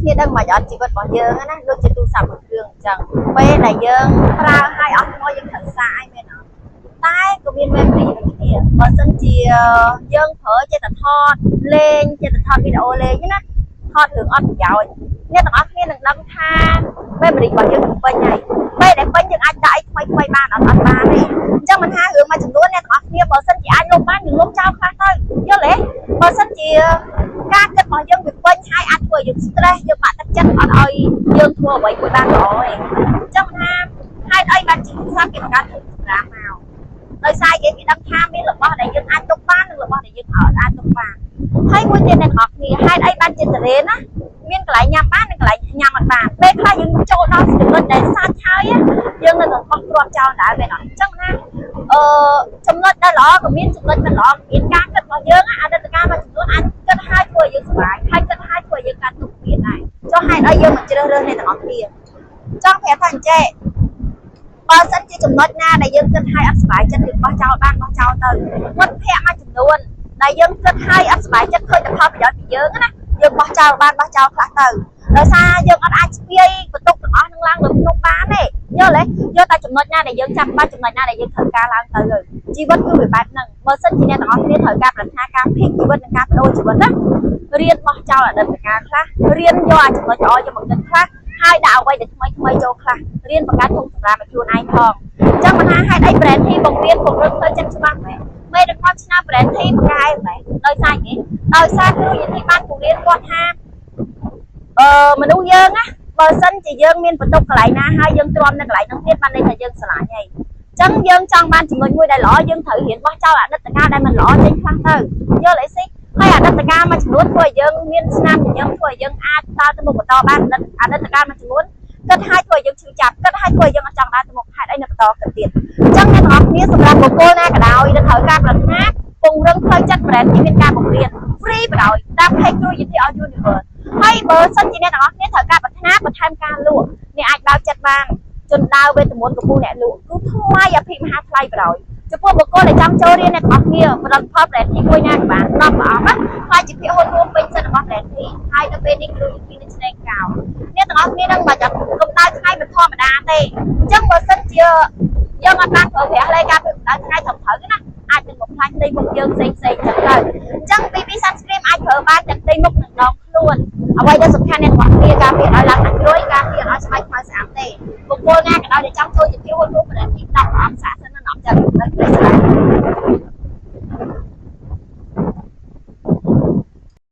គ្នាដឹងមកអត់ជីវិតរបស់យើងណាដូចជាទូរស័ព្ទមួយគ្រឿងអញ្ចឹងពេលដែលយើងប្រើឲ្យអស់មកយើងត្រូវសាកឲ្យមែនអត់តែក៏មានមេត្រីដូចគ្នាបើសិនជាយើងប្រើចេះតែថតលេងចេះតែថតវីដេអូលេងណាថតរឿងអត់ប្រយោជន៍អ្នកទាំងអស់គ្នានឹងដឹងថាមេត្រីរបស់យើងពេញហើយពេលដែលពេញយើងអាចដាក់អីថ្មីបានអត់បានទេអញ្ចឹងមិនថារឿងមួយចំនួនអ្នកទាំងអស់គ្នាបើសិនជាអាចលុបបានយើងលុបចោលខ្លះទៅយល់ទេបើសិនជាការគិតរបស់យើងវាពេញហើយអាចធ្វើឲ្យយើង stress យើងបាក់ទឹកចិត្តអត់ឲ្យយើងធ្វើអ្វីមួយបានល្អទេអញ្ចឹងថាហេតុអីបានជាទូរស័ព្ទគេបង្កើតធ្វើសម្រាប់មកដោយសារគេដឹងថាមានរបស់ដែលយើងអាចទុកបាននិងរបស់ដែលយើងអាចទុកបានហើយមួយទៀតអ្នកទាំងអស់គ្នាហេតុអីបានជាតរេនណាមានកន្លែងញ៉ាំបាននិងកន្លែងញ៉ាំអត់បានពេលខ្លះយើងចូលដល់ចំណុចដែលសាច់ហើយយើងនៅតែបោះគ្រាប់ចោលដែរមែនអត់អញ្ចឹងណាចំណុចដែលល្អក៏មានចំណុចមិនល្អមានការគិតរបស់យើងអតីតកាលមួយចំនួនអាចគិតឲ្យធ្វើឲ្យយើងសុបាយហើយគិតឲ្យធ្វើឲ្យយើងកាន់ទុកទៀតដែរចុះហេតុអីយើងមិនជ្រើសរើសអ្នកទាំងអស់គ្នាចង់ប្រាប់ថាអញ្ចេះបើសិនជាចំណុចណាដែលយើងគិតឲ្យអត់សុបាយចិត្តយើងបោះចោលបានបោះចោលទៅមិត្តភក្តិមួយចំនួនដែលយើងគិតឲ្យអត់សុបាយចិត្តឃើញតែផលប្រយោជន៍ពីយើងណាយើងបោះចោលបានបោះចោលខ្លះទៅដោយសារយើងអត់អាចស្ពាយបន្ទុកទាំងអស់នឹងឡើងលើភ្នំបានទេយល់ទេយកតែចំណុចណាដែលយើងចាំបាច់ចំណុចណាដែលយើងត្រូវការឡើងទៅជីវិតគឺវាបែបហ្នឹងបើសិនជាអ្នកទាំងអស់គ្នាត្រូវការប្រាថ្នាការភិកជីវិតនិងការបដូរជីវិតណារៀនបោះចោលអតីតកាលខ្លះរៀនយកចំណុចល្អយកមកគិតខ្លះហើយដាក់អ្វីដែលថ្មីចូលខ្លះរៀនបង្កើតធំសម្រាប់ឲ្យខ្លួនឯងផងអញ្ចឹងមិនថាហេតុអី brand ធីបង្រៀនពង្រឹងផ្លូវចិត្តច្បាស់មែនមេដឹកនាំឆ្នាំ brand ធីបង្កែមែនដោយសារគេដោយសារគ្រូយន្តធីបានបង្រៀនគាត់ថាមនុស្សយើងណាបើសិនជាយើងមានបន្ទុកកន្លែងណាហើយយើងទ្រាំនៅកន្លែងនោះទៀតបានន័យថាយើងស្រឡាញ់ហើយអញ្ចឹងយើងចង់បានចំណុចមួយដែលល្អយើងត្រូវរៀនបោះចោលអតីតកាលដែលមិនល្អចេញខ្លះទៅយល់អីស៊ីហើយអតីតកាលមួយចំនួនធ្វើឲ្យយើងមានស្នាមញញឹមធ្វើឲ្យយើងអាចដើរទៅមុខបន្តបានអតីតកាលមួយចំនួនគិតឲ្យធ្វើឲ្យយើងឈឺចាប់គិតឲ្យធ្វើឲ្យយើងអត់ចង់ដើរទៅមុខហេតុអីនៅបន្តគិតទៀតអញ្ចឹងអ្នកទាំងអស់គ្នាសម្រាប់បុគ្គលណាក៏ដោយដែលត្រូវការប្រាថ្នាពង្រឹងផ្លូវចិត្ត brand ที่មានការបង្រៀន free បណ្ដោយតាម page គ្រូយន្តធី all universe ហើយបើសិនជាអ្នកទាំងអស់គ្នាត្រូវការប្រាថ្នាបន្ថែមការលក់អ្នកអាចបើកចិត្តបានជនដើរវេទមន្តកំពូលអ្នកលក់គឺថ្លៃអភិមហាថ្លៃបណ្ដោយចំពោះបុគ្គលដែលចង់ចូលរៀនអ្នកទាំងអស់គ្នាផលិតផល brand ទីមួយណាក៏បានដល់ព្រះអង្គណាខ្លាចជាភាគហ៊ុនរួមពេញសិនរបស់ brand ទីហើយទៅពេលនេះគ្រូយន្តធីនៅឆ្នេរកោអ្នកទាំងអស់គ្នានឹងមិនកម្ដៅថ្ងៃមិនធម្មតាទេអញ្ចឹងបើសិនជាយើងអត់បានប្រើប្រាស់លេខការកម្ដៅថ្ងៃត្រឹមត្រូវណាអាចនឹងបំផ្លាញដីមុខយើងផ្សេងចឹងទៅអញ្ចឹង BB Sunscreen អាចប្រើបានទាំងដីមុខនិងដងខ្លួនអ្វីដែលសំ